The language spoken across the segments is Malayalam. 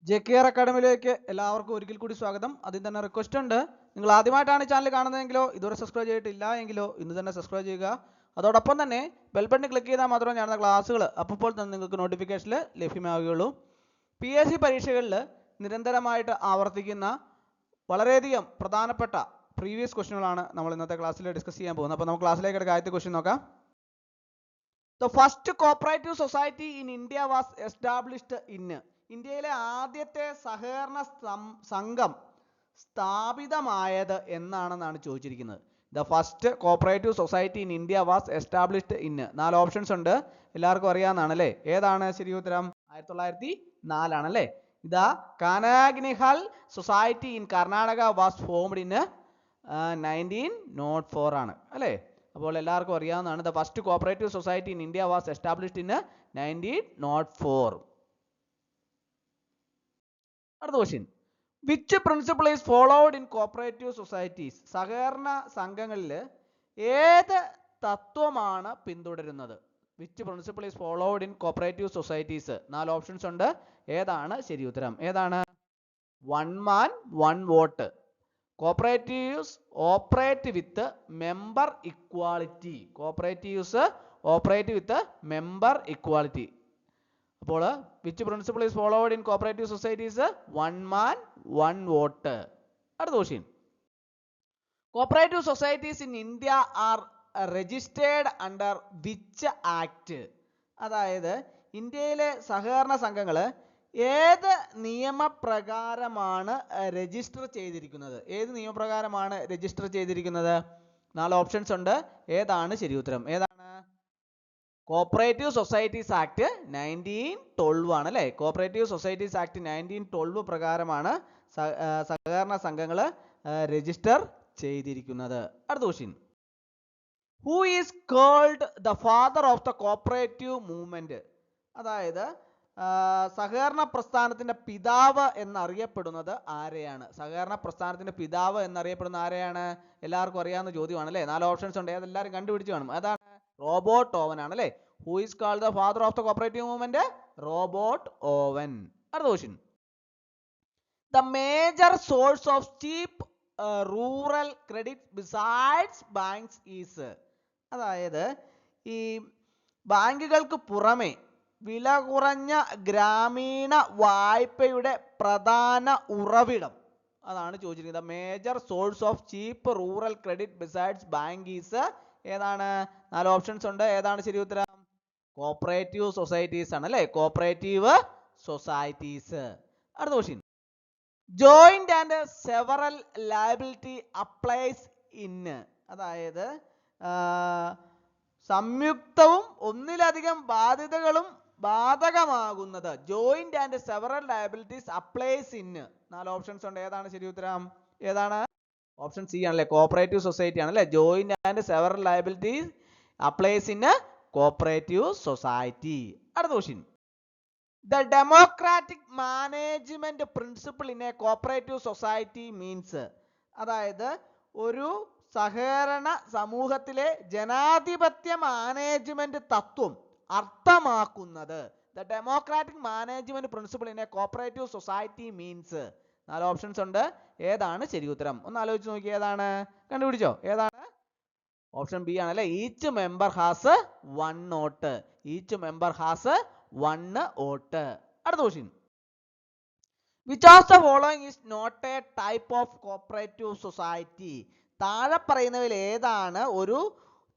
JKR അക്കാഡമിയിലേക്ക് എല്ലാവർക്കും ഒരിക്കൽ കൂടി സ്വാഗതം. അതിൽ തന്നെ റിക്വസ്റ്റ് ഉണ്ട്, നിങ്ങൾ ആദ്യമായിട്ടാണ് ചാനൽ കാണുന്നതെങ്കിലോ ഇതുവരെ സബ്സ്ക്രൈബ് ചെയ്തിട്ടില്ല എങ്കിലോ ഇന്ന് തന്നെ സബ്സ്ക്രൈബ് ചെയ്യുക. അതോടൊപ്പം തന്നെ ബെൽ ബട്ടൺ ക്ലിക്ക് ചെയ്താൽ മാത്രമേ ഞാനുന്ന ക്ലാസ്സുകൾ അപ്പോൾ തന്നെ നിങ്ങൾക്ക് നോട്ടിഫിക്കേഷനിൽ ലഭ്യമാവുകയുള്ളൂ. PSC പരീക്ഷകളിൽ നിരന്തരമായിട്ട് ആവർത്തിക്കുന്ന വളരെയധികം പ്രധാനപ്പെട്ട പ്രീവിയസ് ക്വസ്റ്റ്യനുകളാണ് നമ്മൾ ഇന്നത്തെ ക്ലാസ്സിൽ ഡിസ്കസ് ചെയ്യാൻ പോകുന്നത്. അപ്പോൾ നമുക്ക് ക്ലാസ്സിലേക്ക് എടുക്കുക. ആദ്യത്തെ ക്വസ്റ്റ്യൻ നോക്കാം. The first cooperative society in India was established in. ഇന്ത്യയിലെ ആദ്യത്തെ സഹകരണ സംഘം സ്ഥാപിതമായത് എന്നാണെന്നാണ് ചോദിച്ചിരിക്കുന്നത്. The first cooperative society in India was established in. 4 options ഉണ്ട്, എല്ലാവർക്കും അറിയാവുന്നതാണ് അല്ലേ. ഏതാണ് ശരി ഉത്തരം? 1904 ആണല്ലേ. ഇതാ Kanaginahal society in Karnataka was formed in 1904 ആണ് അല്ലേ. അപ്പോൾ എല്ലാവർക്കും അറിയാവുന്നതാണ്. The first cooperative society in India was established in 1904. അടുത്ത question, which principle is followed in cooperative societies? സഹകരണ സംഘങ്ങളിൽ ഏത് തത്വമാണ് പിന്തുടരുന്നത്? Which principle is followed in cooperative societies? 4 options ഉണ്ട്, ഏതാണ് ശരി ഉത്തരം? ഏതാണ്? 1 man 1 vote. Cooperatives operate with member equality. Cooperatives operate with member equality. അപ്പോൾ which principle is followed in cooperative societies? 1 man 1 vote. അടുത്ത question, cooperative societies in India are registered under which act? അതായത് ഇന്ത്യയിലെ സഹകരണ സംഘങ്ങൾ ഏത് നിയമപ്രകാരമാണ് രജിസ്റ്റർ ചെയ്തിരിക്കുന്നത്? ഏത് നിയമപ്രകാരമാണ് രജിസ്റ്റർ ചെയ്തിരിക്കുന്നത്? 4 ഓപ്ഷൻസ് ഉണ്ട്, ഏതാണ് ശരി ഉത്തരം? ഏതാണ്? കോപ്പറേറ്റീവ് സൊസൈറ്റീസ് ആക്ട് 1912 ആണ് അല്ലേ. കോപ്പറേറ്റീവ് സൊസൈറ്റീസ് ആക്ട് 1912 പ്രകാരമാണ് സഹകരണ സംഘങ്ങൾ രജിസ്റ്റർ ചെയ്തിരിക്കുന്നത്. അടുത്ത question, who is called the father of the cooperative movement? അതായത് സഹകരണ പ്രസ്ഥാനത്തിന്റെ പിതാവ് എന്നറിയപ്പെടുന്നത് ആരെയാണ്? സഹകരണ പ്രസ്ഥാനത്തിന്റെ പിതാവ് എന്നറിയപ്പെടുന്ന ആരെയാണ്? എല്ലാവർക്കും അറിയാവുന്ന ചോദ്യമാണ് അല്ലേ. 4 ഓപ്ഷൻസ് ഉണ്ട്, അതെല്ലാവരും കണ്ടുപിടിച്ച് കാണും. അതാണ് റോബോട്ട് ഓവൻ ആണ് അല്ലേ. Who is called the father of the cooperative movement? Robert Owen. അടുത്ത question, the major source of cheap rural credit besides banks is? അതായത് ഈ ബാങ്കുകൾക്ക് പുറമെ വില കുറഞ്ഞ ഗ്രാമീണ വായ്പയുടെ പ്രധാന ഉറവിടം അതാണ് ചോദിച്ചിരിക്കുന്നത്. Major source of cheap rural credit besides bank is? ഏതാണ്? 4 ഓപ്ഷൻസ് ഉണ്ട്, ഏതാണ് ശരി ഉത്തരം? കോപ്പറേറ്റീവ് സൊസൈറ്റീസ് ആണ് അല്ലേ. Cooperative societies. അടുത്ത question, joint and several liability applies in? അതായത് സംയുക്തവും ഒന്നിലധികം ബാധ്യതകളും ബാധകമാകുന്നത്. Joint and several liabilities applies in. 4 options ഉണ്ട്, ഏതാണ് ശരി ഉത്തരം? ഏതാണ്? ഓപ്ഷൻ സി ആണല്ലേ, കോപ്പറേറ്റീവ് സൊസൈറ്റി ആണല്ലേ. Joint and several liabilities applies in cooperative society. അടുത്ത question, the democratic management principle in a cooperative society means? അതായത് ഒരു സഹകരണ സമൂഹത്തിലെ ജനാധിപത്യ മാനേജ്മെന്റ് തത്വം അർത്ഥമാക്കുന്നത്. The democratic management principle in a cooperative society means? 4 options ഉണ്ട്, ഏതാണ് ശരി ഉത്തരം? ഒന്ന് ആലോചിച്ച് നോക്കി, ഏതാണ്? കണ്ടുപിടിച്ചോ, ഏതാണ്? ഓപ്ഷൻ ബി ആണല്ലേ, each member has 1 vote. Each member has 1 vote. അടുത്ത question, which of the following is not a type of cooperative society? താഴെ പറയുന്നവയിൽ ഏതാണ് ഒരു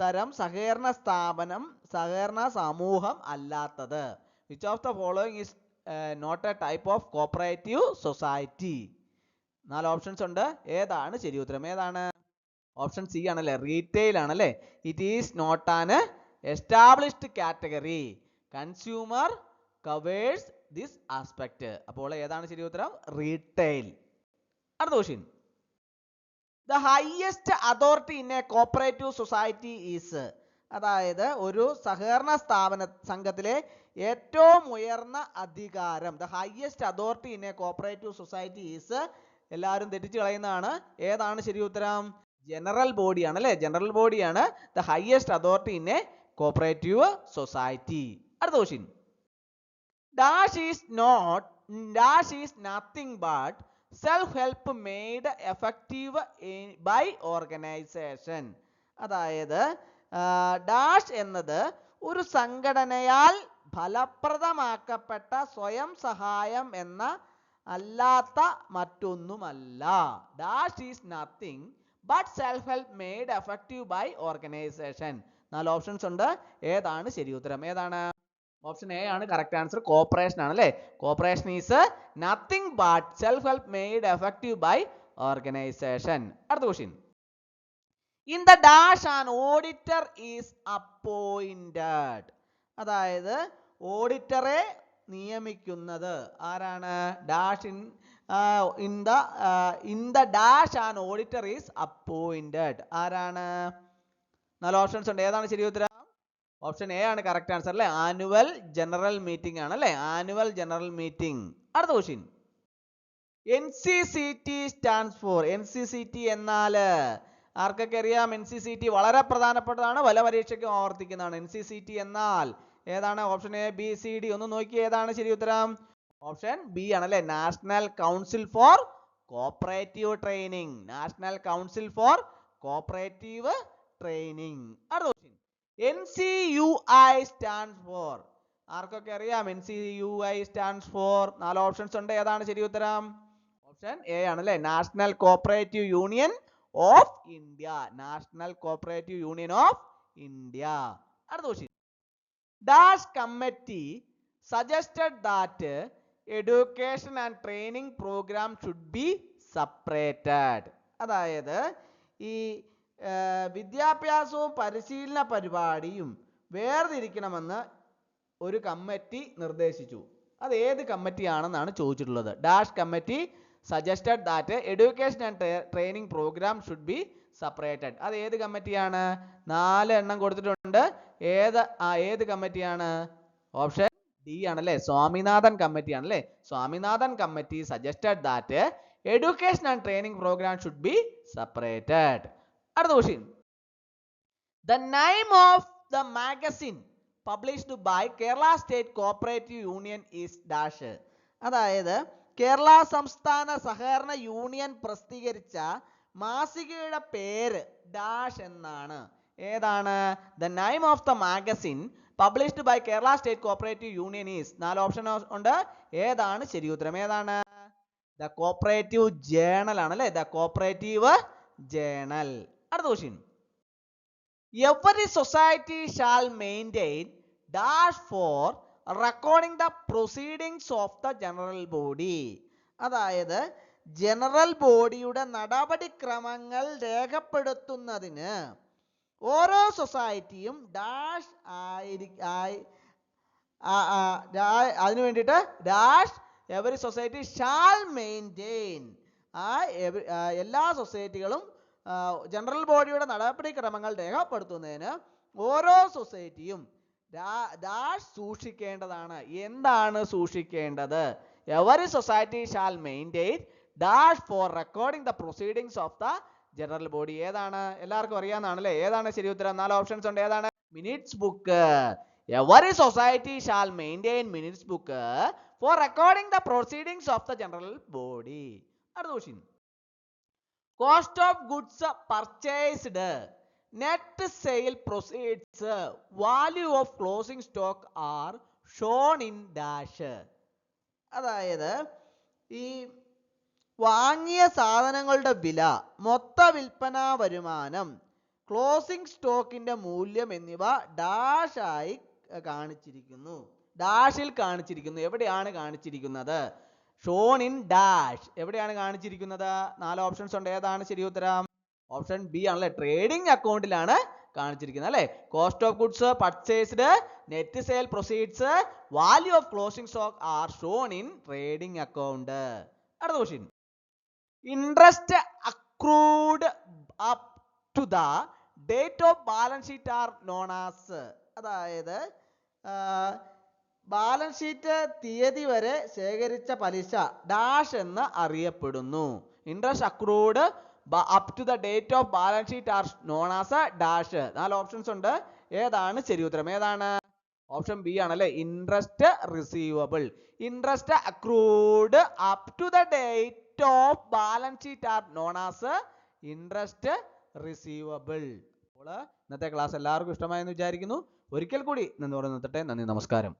തരം സഹകരണ സ്ഥാപനം, സഹകരണ സമൂഹം അല്ലാത്തത്? Which of the following is not a type of cooperative society? 4 options ഉണ്ട്, ഏതാണ് ശരി ഉത്തരം? ഏതാണ്? ഓപ്ഷൻ സി ആണല്ലേ, റീറ്റെയിൽ ആണല്ലേ. It is not an established category. Consumer covers this aspect. അപ്പോൾ ഏതാണ് ശരി ഉത്തരം? റീറ്റെയിൽ. അടുത്ത question, the highest authority in a cooperative society is? അതായത് ഒരു സഹകരണ സ്ഥാപന സംഘത്തിലെ ഏറ്റവും ഉയർന്ന അധികാരം. The highest authority in a cooperative society is? എല്ലാവരും തെറ്റിച്ച് കളയുന്നതാണ്, ഏതാണ് ശരി ഉത്തരം? ജനറൽ ബോഡി ആണല്ലേ. ജനറൽ ബോഡിയാണ് the highest authority in a cooperative society. അടുത്ത question, dash is nothing but self-help made effective by organization. അതായത് ഡാഷ് എന്നത് ഒരു സംഘടനയാൽ ഫലപ്രദമാക്കപ്പെട്ട സ്വയം സഹായം എന്ന അല്ലാത്ത മറ്റൊന്നുമല്ല. Dash is nothing but self help made effective by organization. 4 options ഉണ്ട്. ഏതാണ് ശരി ഉത്തരം? ഏതാണ്? ഓപ്ഷൻ എ ആണ് കറക്റ്റ് ആൻസർ. കോപ്പറേഷൻ ആണ് അല്ലേ? Cooperation is nothing but self help made effective by organization. അടുത്ത question. In the dash an auditor is appointed. അതായത് ഓഡിറ്ററെ നിയമിക്കുന്നത് ആരാണ്? Dash in the dash an auditor is appointed. ആരാണ്? 4 ഓപ്ഷൻസ് ഉണ്ട്. ഏതാണ് ശരി ഉത്തരം? ഓപ്ഷൻ എ ആണ് കറക്റ്റ് ആൻസർ അല്ലേ? ആനുവൽ ജനറൽ മീറ്റിംഗ് ആണ് അല്ലേ? Annual general meeting. അടുത്ത question. NCCT stands for. NCCT എന്നാൽ ആർക്കൊക്കെ അറിയാം? NCCT വളരെ പ്രധാനപ്പെട്ടതാണ്, പല പരീക്ഷയ്ക്കും ആവർത്തിക്കുന്നതാണ്. NCCT എന്നാൽ ഏതാണ്? Option A, B, C, D. ഒന്ന് നോക്കി ഏതാണ് ശരി ഉത്തരം? ഓപ്ഷൻ ബി ആണ് അല്ലേ? National council for cooperative training. National council for cooperative training. അടുത്ത ക്വസ്റ്റ്യൻ. NCUI stands for. ആർക്കൊക്കെ അറിയാം? NCUI stands for. 4 ഓപ്ഷൻസ് ഉണ്ട്. ഏതാണ് ശരി ഉത്തരം? ഓപ്ഷൻ എ ആണ് അല്ലേ? National cooperative union of India. National cooperative union of India. അടുത്ത question. Dash committee suggested that education and training program should be separated. അതായത് ഈ വിദ്യാഭ്യാസവും പരിശീലന പരിപാടിയും വേർതിരിക്കണമെന്ന് ഒരു കമ്മിറ്റി നിർദ്ദേശിച്ചു. അത് ഏത് കമ്മിറ്റിയാണെന്നാണ് ചോദിച്ചിട്ടുള്ളത്. Dash committee suggested that education and training program should be separated. അത് ഏത് കമ്മിറ്റിയാണ്? 4 എണ്ണം കൊടുത്തിട്ടുണ്ട്. ഏത് കമ്മിറ്റിയാണ്? ഓപ്ഷൻ ഡി ആണല്ലേ? സ്വാമിനാഥൻ കമ്മിറ്റി ആണല്ലേ? Swaminathan committee suggested that education and training program should be separated. അടുത്ത question. The name of the magazine published by Kerala State Cooperative Union is dash. അതായത് കേരള സംസ്ഥാന സഹകരണ യൂണിയൻ പ്രസിദ്ധീകരിച്ച മാസികയുടെ പേര് ഡാഷ് എന്നാണ്. ഏതാണ്? The name of the magazine published by Kerala State Cooperative Union is. 4 option ഉണ്ട്. ഏതാണ് ശരി ഉത്തരം? ഏതാണ്? The Cooperative Journal ആണല്ലേ? The Cooperative Journal. അടുത്ത question. Every society shall maintain dash for recording the proceedings of the general body. അതായത് ജനറൽ ബോഡിയുടെ നടപടിക്രമങ്ങൾ രേഖപ്പെടുത്തുന്നതിന് ഓരോ സൊസൈറ്റിയും ഡാഷ് അതിനു വേണ്ടിയിട്ട് dash every society shall maintain. എല്ലാ സൊസൈറ്റികളും ജനറൽ ബോഡിയുടെ നടപടിക്രമങ്ങൾ രേഖപ്പെടുത്തുന്നതിന് ഓരോ സൊസൈറ്റിയും ഡാഷ് സൂക്ഷിക്കേണ്ടതാണ്. എന്താണ് സൂക്ഷിക്കേണ്ടത്? Every society shall maintain dash for recording the proceedings of the general body. ഏതാണ്? എല്ലാവർക്കും അറിയാവുന്നതാണല്ലേ? ഏതാണ് ശരി ഉത്തരം? 4 ഓപ്ഷൻസ് ഉണ്ട്. ഏതാണ്? Minutes book. Every society shall maintain minutes book for recording the proceedings of the general body. അടുത്ത question. Cost of goods purchased, net sale proceeds, value of closing stock are shown in dash. അതായത് ഈ വാങ്ങിയ സാധനങ്ങളുടെ വില, മൊത്ത വിൽപ്പന വരുമാനം, ക്ലോസിംഗ് സ്റ്റോക്കിന്റെ മൂല്യം എന്നിവ ഡാഷായി കാണിച്ചിരിക്കുന്നു. ഡാഷിൽ കാണിച്ചിരിക്കുന്നു. എവിടെയാണ് കാണിച്ചിരിക്കുന്നത്? Shown in dash. എവിടെയാണ് കാണിച്ചിരിക്കുന്നത്? 4 ഓപ്ഷൻസ് ഉണ്ട്. ഏതാണ് ശരി ഉത്തരം? ഓപ്ഷൻ ബി ആണല്ലേ? ട്രേഡിംഗ് അക്കൗണ്ടിലാണ് കാണിച്ചിരിക്കുന്നത് അല്ലേ? Cost of goods purchased, net sale proceeds, value of closing stock are shown in trading account. അടുത്ത question. Interest accrued up to the date of balance sheet are known as. അതായത് ബാലൻസ് ഷീറ്റ് തീയതി വരെ ശേഖരിച്ച പലിശ ഡാഷ് എന്ന് അറിയപ്പെടുന്നു. Interest accrued up to the date of balance sheet are known as dash. 4 options ഉണ്ട്. ഏതാണ് ശരി ഉത്തരം? ഏതാണ്? ഓപ്ഷൻ ബി ആണല്ലേ, interest receivable. Interest accrued up to the date of balance sheet are known as interest receivable. അപ്പോൾ ഇന്നത്തെ ക്ലാസ് എല്ലാവർക്കും ഇഷ്ടമായെന്ന് വിചാരിക്കുന്നു. ഒരിക്കൽ കൂടി നന്ദി നിർത്തട്ടെ. നന്ദി, നമസ്കാരം.